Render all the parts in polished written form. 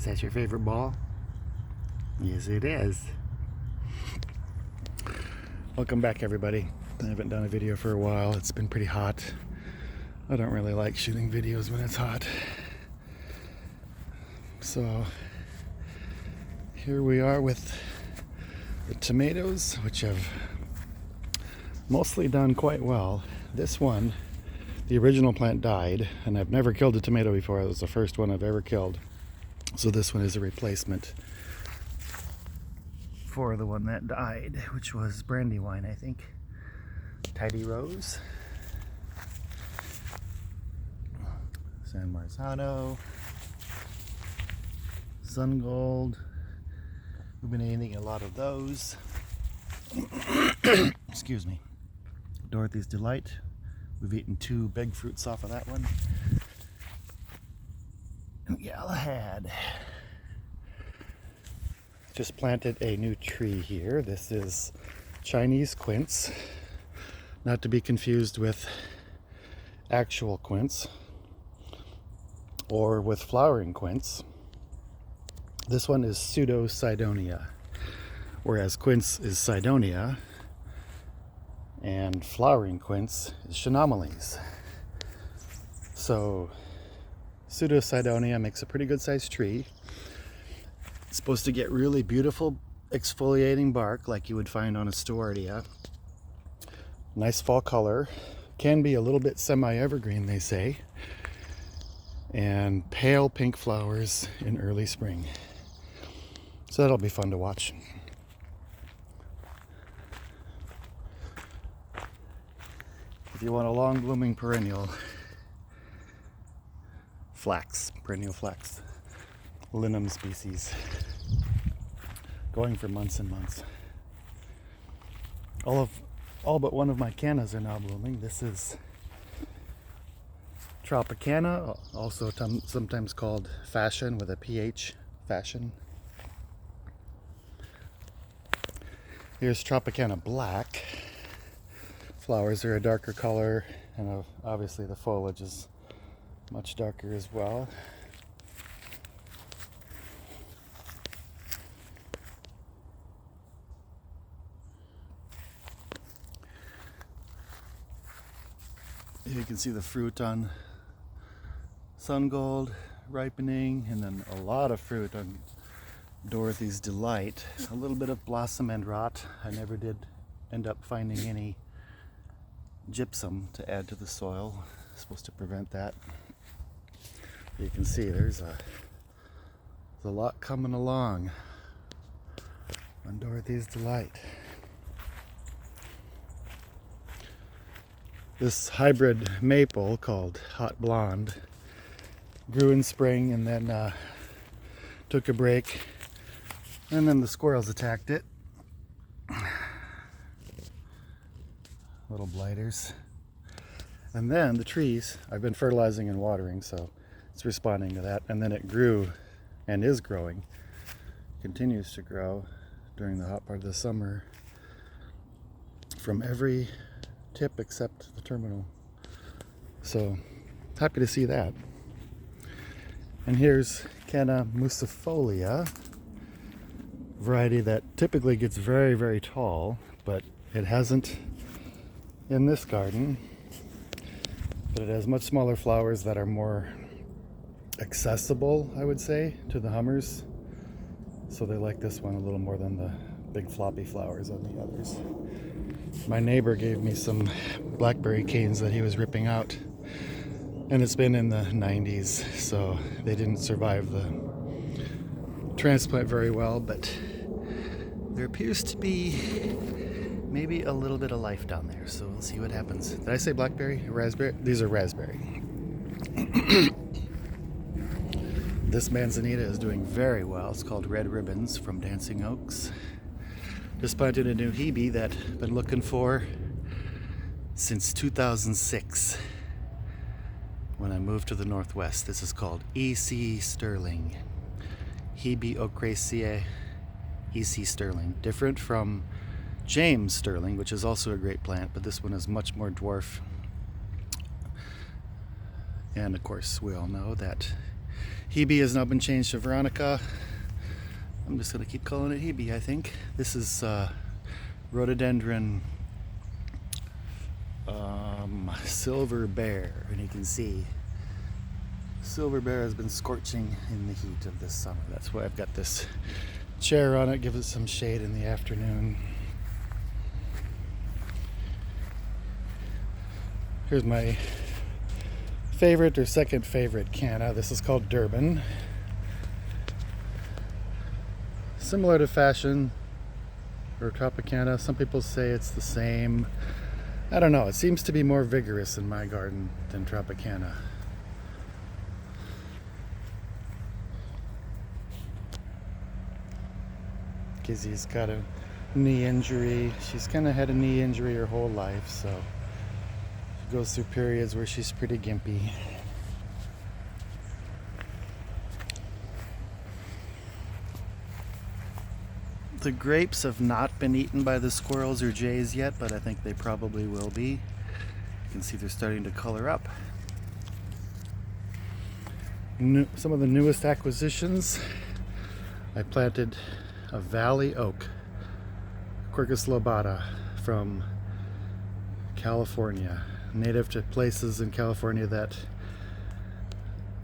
Is that your favorite ball? Yes, it is. Welcome back, everybody. I haven't done a video for a while. It's been pretty hot. I don't really like shooting videos when it's hot. So here we are with the tomatoes, which have mostly done quite well. This one, the original plant died, and I've never killed a tomato before. It was the first one I've ever killed. So this one is a replacement for the one that died, which was Brandywine, I think. Tidy Rose, San Marzano, Sun Gold. We've been eating a lot of those. Excuse me. Dorothy's Delight. We've eaten 2 big fruits off of that one. And Galahad. Just planted a new tree here. This is Chinese quince, not to be confused with actual quince or with flowering quince. This one is Pseudo-Cydonia, whereas quince is Cydonia and flowering quince is Chenomeles. So Pseudo-Cydonia makes a pretty good sized tree. It's supposed to get really beautiful exfoliating bark like you would find on a Stewartia. Nice fall color. Can be a little bit semi-evergreen, they say. And pale pink flowers in early spring. So that'll be fun to watch. If you want a long blooming perennial, flax, perennial flax. Linum species, going for months and months. All but one of my cannas are now blooming. This is Tropicana, also sometimes called fashion with a PH, fashion. Here's Tropicana Black. Flowers are a darker color, and obviously the foliage is much darker as well. You can see the fruit on Sun Gold ripening, and then a lot of fruit on Dorothy's Delight. A little bit of blossom end rot. I never did end up finding any gypsum to add to the soil. Supposed to prevent that. You can see there's a lot coming along on Dorothy's Delight. This hybrid maple called Hot Blonde grew in spring and then took a break, and then the squirrels attacked it. Little blighters. And then the trees, I've been fertilizing and watering, so it's responding to that. And then it grew and is growing, continues to grow during the hot part of the summer from every tip except the terminal. So happy to see that. And here's Canna Musifolia, variety that typically gets very, very tall, but it hasn't in this garden. But it has much smaller flowers that are more accessible, I would say, to the hummers. So they like this one a little more than the big floppy flowers on the others. My neighbor gave me some blackberry canes that he was ripping out, and it's been in the 90s, so they didn't survive the transplant very well, but there appears to be maybe a little bit of life down there, so we'll see what happens. Did I say blackberry? Raspberry? These are raspberry. This manzanita is doing very well. It's called Red Ribbons from Dancing Oaks. Just planted a new Hebe that I've been looking for since 2006 when I moved to the Northwest. This is called E.C. Sterling. Hebe ocraceae E.C. Sterling. Different from James Sterling, which is also a great plant, but this one is much more dwarf. And of course, we all know that Hebe has now been changed to Veronica. I'm just going to keep calling it Hebe, I think. This is rhododendron silver bear, and you can see silver bear has been scorching in the heat of this summer. That's why I've got this chair on it, give it some shade in the afternoon. Here's my favorite or second favorite canna. This is called Durban. Similar to Fashion or Tropicana. Some people say it's the same. I don't know. It seems to be more vigorous in my garden than Tropicana. Kizzy's got a knee injury. She's kind of had a knee injury her whole life, so she goes through periods where she's pretty gimpy. The grapes have not been eaten by the squirrels or jays yet, but I think they probably will be. You can see they're starting to color up. Some of the newest acquisitions, I planted a valley oak, Quercus lobata, from California, native to places in California that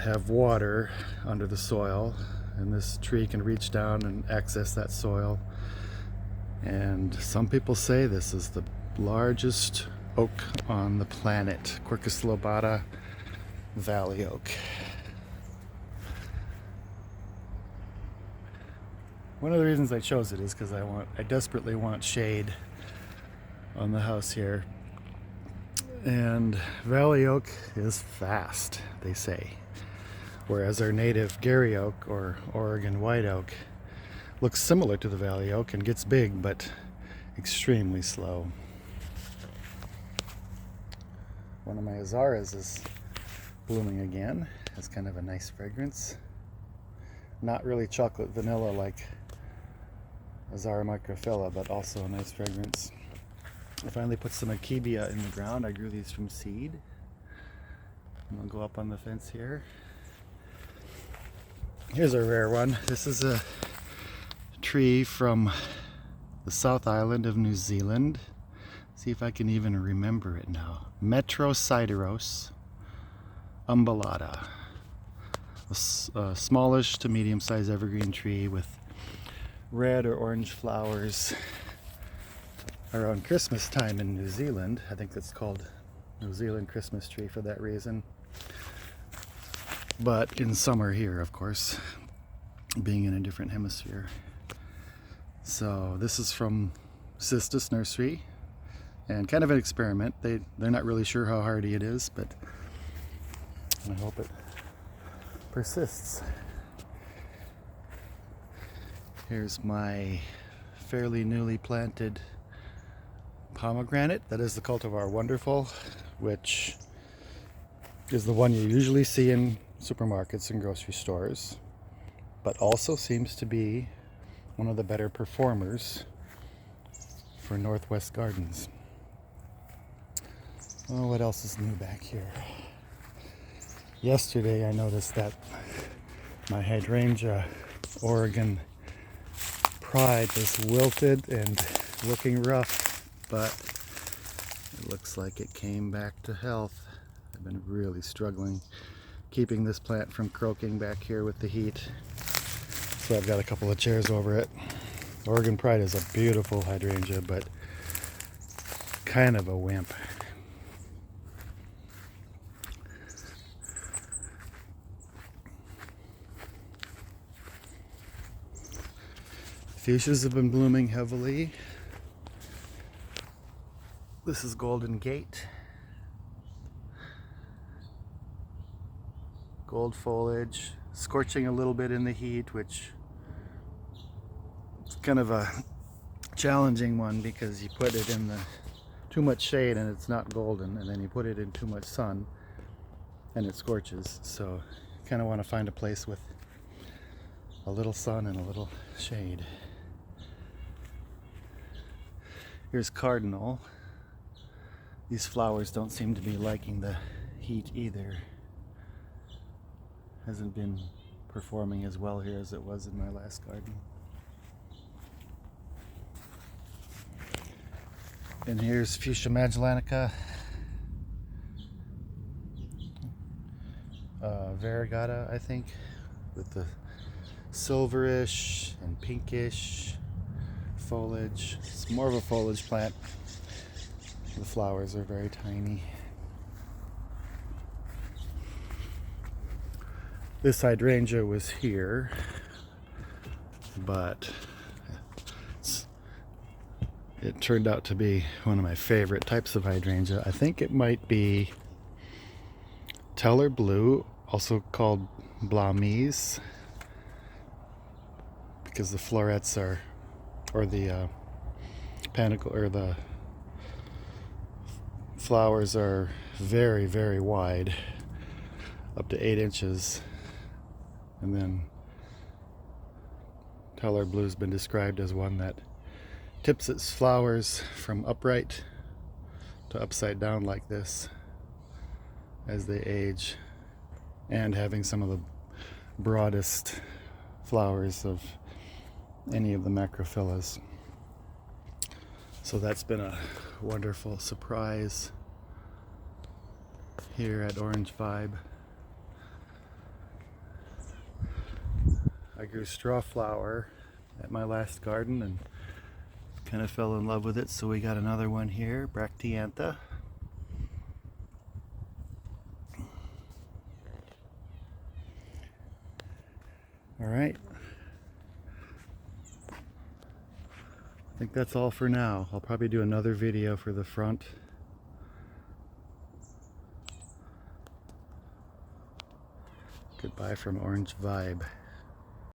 have water under the soil, and this tree can reach down and access that soil. And some people say this is the largest oak on the planet, Quercus lobata valley oak. One of the reasons I chose it is because I desperately want shade on the house here. And valley oak is fast, they say. Whereas our native Gary oak or Oregon white oak looks similar to the valley oak and gets big, but extremely slow. One of my azaras is blooming again. Has kind of a nice fragrance. Not really chocolate vanilla like Azara microphylla, but also a nice fragrance. I finally put some Akebia in the ground. I grew these from seed. I'm gonna go up on the fence here. Here's a rare one. This is a tree from the South Island of New Zealand. See if I can even remember it now. Metrosideros umbellata. A smallish to medium-sized evergreen tree with red or orange flowers around Christmas time in New Zealand. I think that's called New Zealand Christmas tree for that reason. But in summer here, of course, being in a different hemisphere. So this is from Cistus Nursery, and kind of an experiment. They're not really sure how hardy it is, but I hope it persists. Here's my fairly newly planted pomegranate. That is the cultivar Wonderful, which is the one you usually see in supermarkets and grocery stores, but also seems to be one of the better performers for Northwest Gardens. Oh, what else is new back here? Yesterday I noticed that my hydrangea Oregon Pride was wilted and looking rough, but it looks like it came back to health. I've been really struggling keeping this plant from croaking back here with the heat. So I've got a couple of chairs over it. Oregon Pride is a beautiful hydrangea, but kind of a wimp. Fuchsias have been blooming heavily. This is Golden Gate. Gold foliage, scorching a little bit in the heat, which is kind of a challenging one because you put it in the too much shade and it's not golden, and then you put it in too much sun and it scorches. So you kind of want to find a place with a little sun and a little shade. Here's Cardinal. These flowers don't seem to be liking the heat either. hasn't been performing as well here as it was in my last garden. And here's Fuchsia Magellanica, variegata, I think, with the silverish and pinkish foliage. It's more of a foliage plant. The flowers are very tiny. This hydrangea was here, but it turned out to be one of my favorite types of hydrangea. I think it might be Teller Blue, also called Blamise, because the florets are, or the panicle, or the flowers are very, very wide, up to 8 inches. And then Teller Blue's been described as one that tips its flowers from upright to upside down like this as they age, and having some of the broadest flowers of any of the macrophyllus. So that's been a wonderful surprise here at Orange Vibe. I grew straw flower at my last garden and kind of fell in love with it, so we got another one here, Bracteantha. All right. I think that's all for now. I'll probably do another video for the front. Goodbye from Orange Vibe.